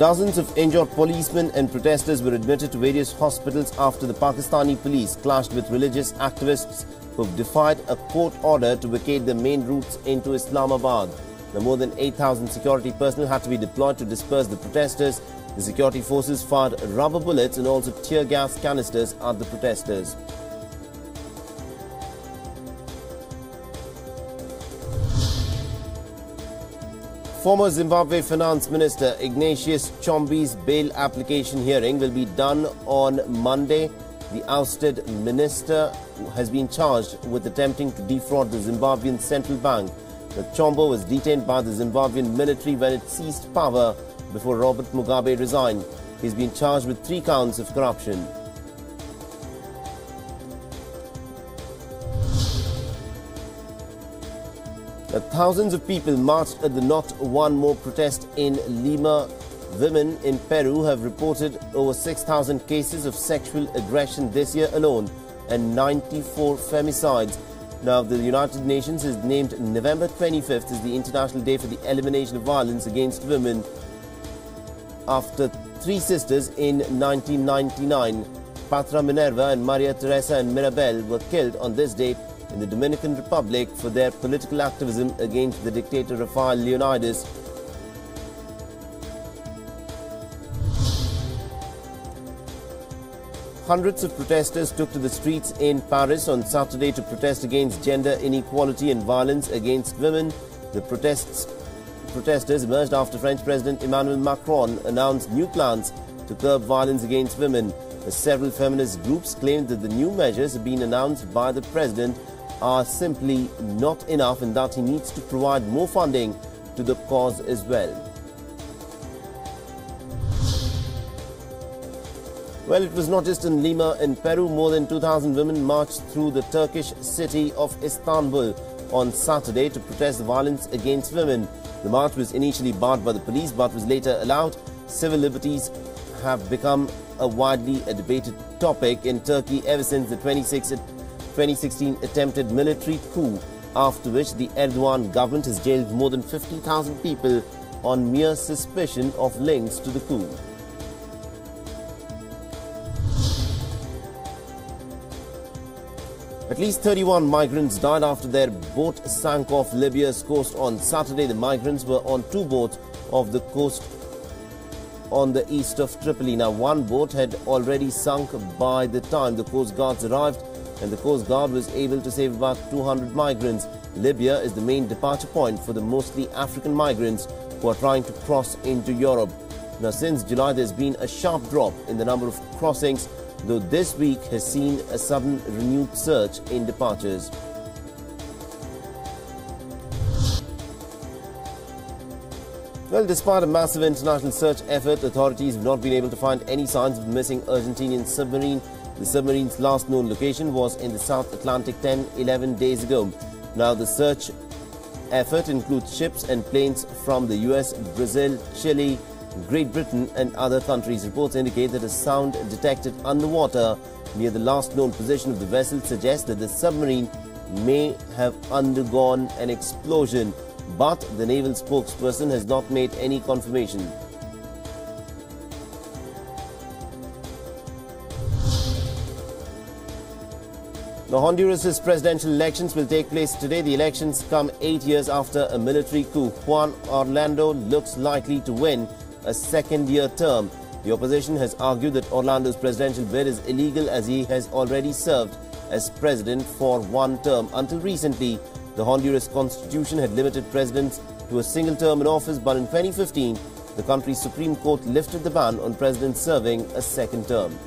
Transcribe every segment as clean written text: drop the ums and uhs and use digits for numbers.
Dozens of injured policemen and protesters were admitted to various hospitals after the Pakistani police clashed with religious activists who have defied a court order to vacate the main routes into Islamabad. Now, more than 8,000 security personnel had to be deployed to disperse the protesters. The security forces fired rubber bullets and also tear gas canisters at the protesters. Former Zimbabwe Finance Minister Ignatius Chombe's bail application hearing will be done on Monday. The ousted minister has been charged with attempting to defraud the Zimbabwean central bank. The Chombo was detained by the Zimbabwean military when it seized power before Robert Mugabe resigned. He's been charged with 3 counts of corruption. Thousands of people marched at the Not One More protest in Lima. Women in Peru have reported over 6,000 cases of sexual aggression this year alone and 94 femicides. Now, the United Nations has named November 25th as the International Day for the Elimination of Violence Against Women after 3 sisters in 1999. Patra Minerva and Maria Teresa and Mirabel were killed on this day in the Dominican Republic for their political activism against the dictator Rafael Leonidas. Hundreds of protesters took to the streets in Paris on Saturday to protest against gender inequality and violence against women. The protesters emerged after French President Emmanuel Macron announced new plans to curb violence against women. Several feminist groups claimed that the new measures have been announced by the president are simply not enough and that he needs to provide more funding to the cause as well. Well, it was not just in Lima in Peru. More than 2,000 women marched through the Turkish city of Istanbul on Saturday to protest the violence against women. The march was initially barred by the police but was later allowed. Civil liberties have become a widely debated topic in Turkey ever since the 2016 attempted military coup, after which the Erdogan government has jailed more than 50,000 people on mere suspicion of links to the coup. At least 31 migrants died after their boat sank off Libya's coast on Saturday. The migrants were on 2 boats off the coast on the east of Tripoli. Now, 1 boat had already sunk by the time the Coast Guards arrived, and the Coast Guard was able to save about 200 migrants. Libya is the main departure point for the mostly African migrants who are trying to cross into Europe. Now, since July, there's been a sharp drop in the number of crossings, though this week has seen a sudden renewed surge in departures. Well, despite a massive international search effort, authorities have not been able to find any signs of the missing Argentinian submarine. The submarine's last known location was in the South Atlantic 11 days ago. Now, the search effort includes ships and planes from the US, Brazil, Chile, Great Britain and other countries. Reports indicate that a sound detected underwater near the last known position of the vessel suggests that the submarine may have undergone an explosion, but the naval spokesperson has not made any confirmation. Now, Honduras's presidential elections will take place today. The elections come 8 years after a military coup. Juan Orlando looks likely to win a second-year term. The opposition has argued that Orlando's presidential bid is illegal as he has already served as president for 1 term. Until recently, the Honduras constitution had limited presidents to a single term in office, but in 2015, the country's Supreme Court lifted the ban on presidents serving a second term.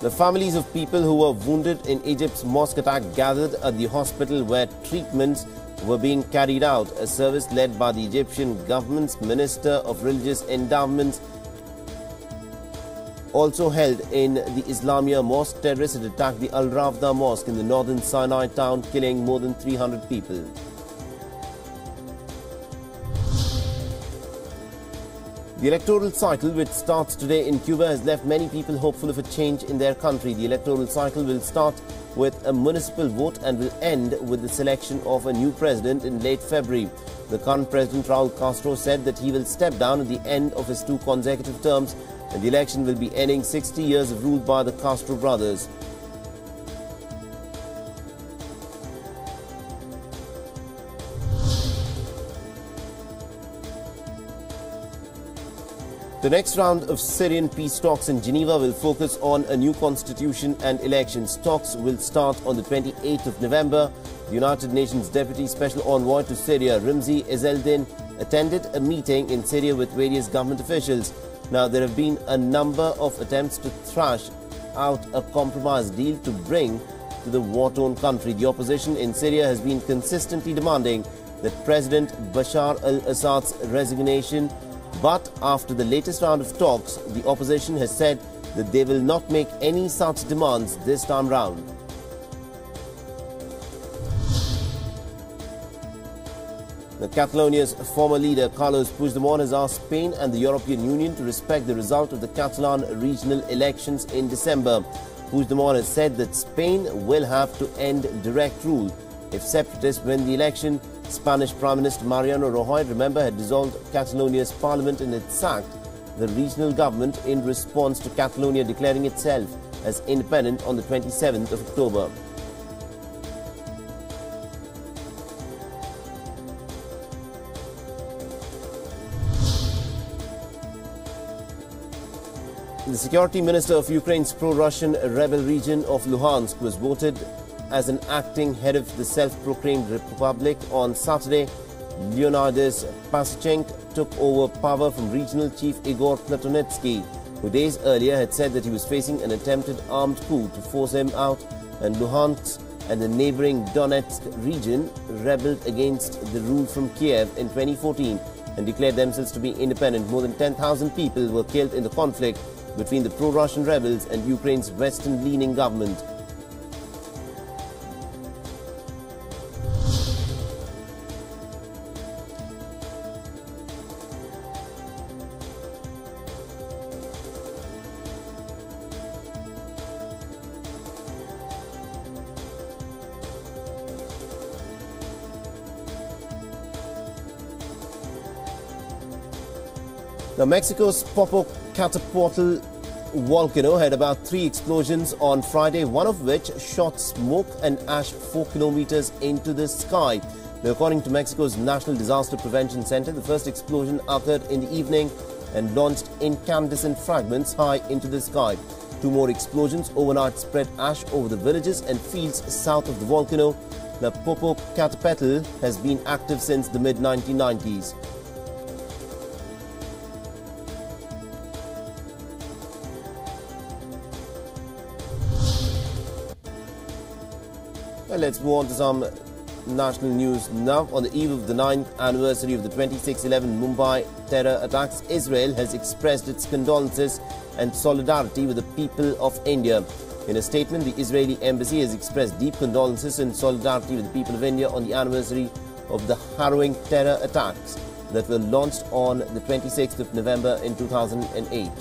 The families of people who were wounded in Egypt's mosque attack gathered at the hospital where treatments were being carried out. A service led by the Egyptian government's Minister of Religious Endowments also held in the Islamia mosque. Terrorists had attacked the Al Rawda mosque in the northern Sinai town, killing more than 300 people. The electoral cycle, which starts today in Cuba, has left many people hopeful of a change in their country. The electoral cycle will start with a municipal vote and will end with the selection of a new president in late February. The current president, Raul Castro, said that he will step down at the end of his 2 consecutive terms, and the election will be ending 60 years of rule by the Castro brothers. The next round of Syrian peace talks in Geneva will focus on a new constitution and elections. Talks will start on the 28th of November. The United Nations Deputy Special Envoy to Syria, Ramzi Ezzeldin, attended a meeting in Syria with various government officials. Now, there have been a number of attempts to thrash out a compromise deal to bring to the war-torn country. The opposition in Syria has been consistently demanding that President Bashar al-Assad's resignation. But after the latest round of talks, the opposition has said that they will not make any such demands this time round. Catalonia's former leader, Carlos Puigdemont, has asked Spain and the European Union to respect the result of the Catalan regional elections in December. Puigdemont has said that Spain will have to end direct rule if separatists win the election. Spanish Prime Minister Mariano Rajoy, remember, had dissolved Catalonia's parliament and had sacked the regional government in response to Catalonia declaring itself as independent on the 27th of October. The Security Minister of Ukraine's pro-Russian rebel region of Luhansk was voted as an acting head of the self-proclaimed republic on Saturday. Leonidas Paschenk took over power from regional chief Igor Platonetsky, who days earlier had said that he was facing an attempted armed coup to force him out, and Luhansk and the neighboring Donetsk region rebelled against the rule from Kiev in 2014 and declared themselves to be independent. More than 10,000 people were killed in the conflict between the pro-Russian rebels and Ukraine's Western-leaning government. Now, Mexico's Popocatépetl volcano had about 3 explosions on Friday, one of which shot smoke and ash 4 kilometers into the sky. Now, according to Mexico's National Disaster Prevention Center, the first explosion occurred in the evening and launched incandescent fragments high into the sky. 2 more explosions overnight spread ash over the villages and fields south of the volcano. Now, Popocatépetl has been active since the mid-1990s. Well, let's move on to some national news now. On the eve of the 9th anniversary of the 26/11 Mumbai terror attacks, Israel has expressed its condolences and solidarity with the people of India. In a statement, the Israeli embassy has expressed deep condolences and solidarity with the people of India on the anniversary of the harrowing terror attacks that were launched on the 26th of November in 2008.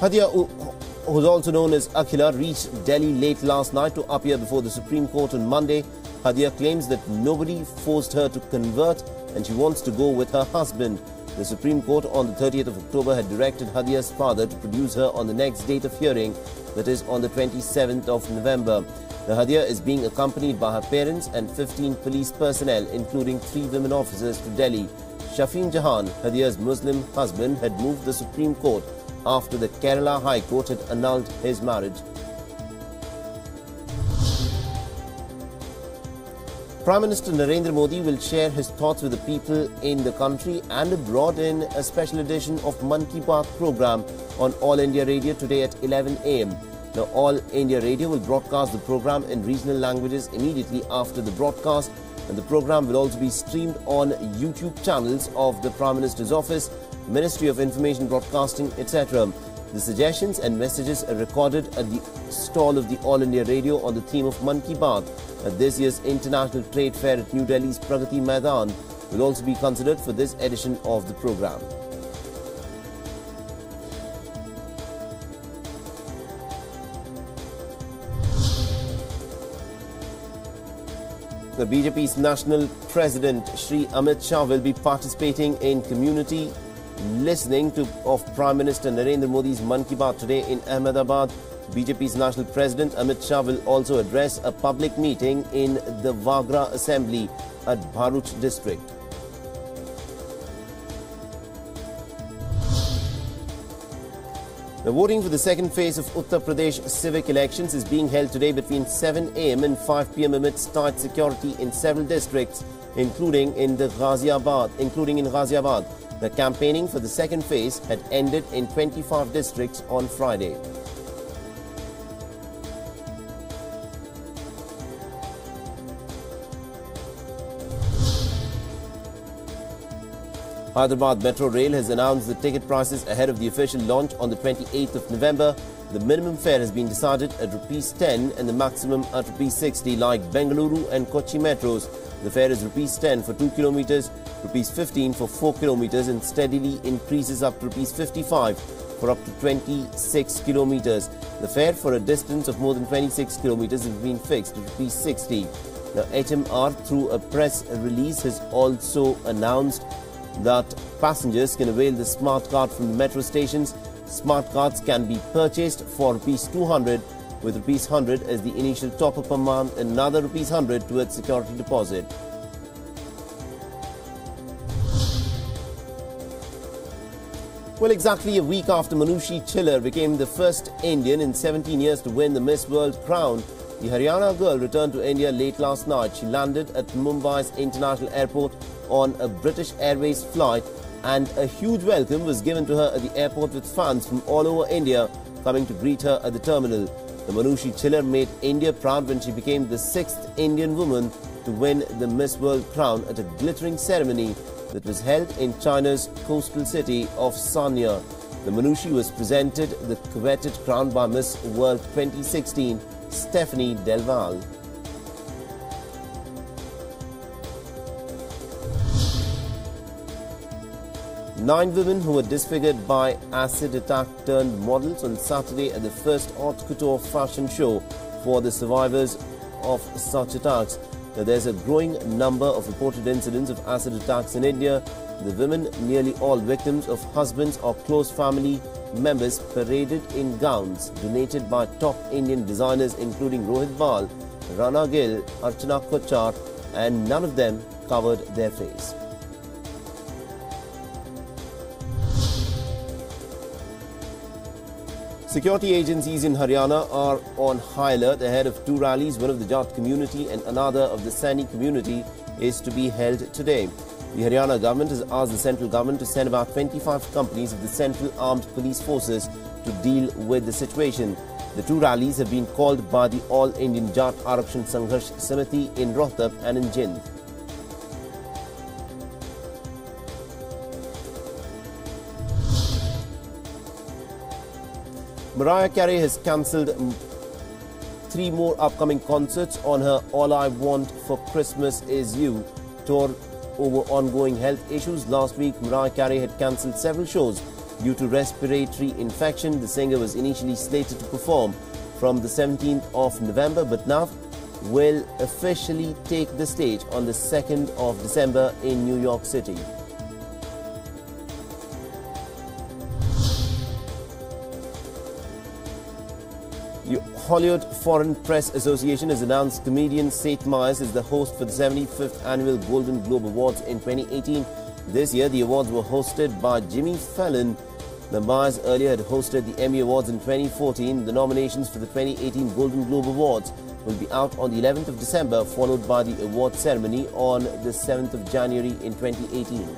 Hadia, who is also known as Akhila, reached Delhi late last night to appear before the Supreme Court on Monday. Hadia claims that nobody forced her to convert and she wants to go with her husband. The Supreme Court on the 30th of October had directed Hadia's father to produce her on the next date of hearing, that is on the 27th of November. The Hadia is being accompanied by her parents and 15 police personnel, including 3 women officers, to Delhi. Shafeen Jahan, Hadia's Muslim husband, had moved the Supreme Court after the Kerala High Court had annulled his marriage. Prime Minister Narendra Modi will share his thoughts with the people in the country and abroad in a special edition of Mann Ki Baat program on All India Radio today at 11 a.m. Now, All India Radio will broadcast the program in regional languages immediately after the broadcast, and the program will also be streamed on YouTube channels of the Prime Minister's Office, Ministry of Information Broadcasting, etc. The suggestions and messages are recorded at the stall of the All India Radio on the theme of Mann Ki Baat at this year's International Trade Fair at New Delhi's Pragati Maidan will also be considered for this edition of the program. The BJP's national president Shri Amit Shah will be participating in community listening of Prime Minister Narendra Modi's Mann Ki Baat today in Ahmedabad. BJP's national president Amit Shah will also address a public meeting in the Vagra Assembly at Bharuch district. The voting for the second phase of Uttar Pradesh civic elections is being held today between 7 a.m. and 5 p.m. amidst tight security in several districts, including in Ghaziabad. The campaigning for the second phase had ended in 25 districts on Friday. Hyderabad Metro Rail has announced the ticket prices ahead of the official launch on the 28th of November. The minimum fare has been decided at ₹10 and the maximum at ₹60 like Bengaluru and Kochi metros. The fare is ₹10 for 2 kilometers, ₹15 for 4 kilometers and steadily increases up to ₹55 for up to 26 kilometers. The fare for a distance of more than 26 kilometers has been fixed at ₹60. Now, HMR through a press release has also announced that passengers can avail the smart card from the metro stations. Smart cards can be purchased for ₹200 with ₹100 as the initial top-up amount and another ₹100 towards security deposit. Well, exactly a week after Manushi Chiller became the first Indian in 17 years to win the Miss World crown, the Haryana girl returned to India late last night. She landed at Mumbai's International Airport on a British Airways flight, and a huge welcome was given to her at the airport with fans from all over India coming to greet her at the terminal. The Manushi Chiller made India proud when she became the 6th Indian woman to win the Miss World crown at a glittering ceremony that was held in China's coastal city of Sanya. The Manushi was presented the coveted crown by Miss World 2016 Stephanie Delval. 9 women who were disfigured by acid attack turned models on Saturday at the first haute couture fashion show for the survivors of such attacks. Now, there's a growing number of reported incidents of acid attacks in India. The women, nearly all victims of husbands or close family members, paraded in gowns donated by top Indian designers including Rohit Bal, Rana Gill, Archana Kochar, and none of them covered their face. Security agencies in Haryana are on high alert ahead of 2 rallies. One of the Jat community and another of the Saini community is to be held today. The Haryana government has asked the central government to send about 25 companies of the Central Armed Police Forces to deal with the situation. The 2 rallies have been called by the All Indian Jat Arakshan Sangharsh Samiti in Rohtak and in Jind. Mariah Carey has cancelled 3 more upcoming concerts on her All I Want for Christmas Is You tour over ongoing health issues. Last week, Mariah Carey had cancelled several shows due to respiratory infection. The singer was initially slated to perform from the 17th of November, but now will officially take the stage on the 2nd of December in New York City. The Hollywood Foreign Press Association has announced comedian Seth Meyers as the host for the 75th Annual Golden Globe Awards in 2018. This year, the awards were hosted by Jimmy Fallon. The Meyers earlier had hosted the Emmy Awards in 2014. The nominations for the 2018 Golden Globe Awards will be out on the 11th of December, followed by the award ceremony on the 7th of January in 2018.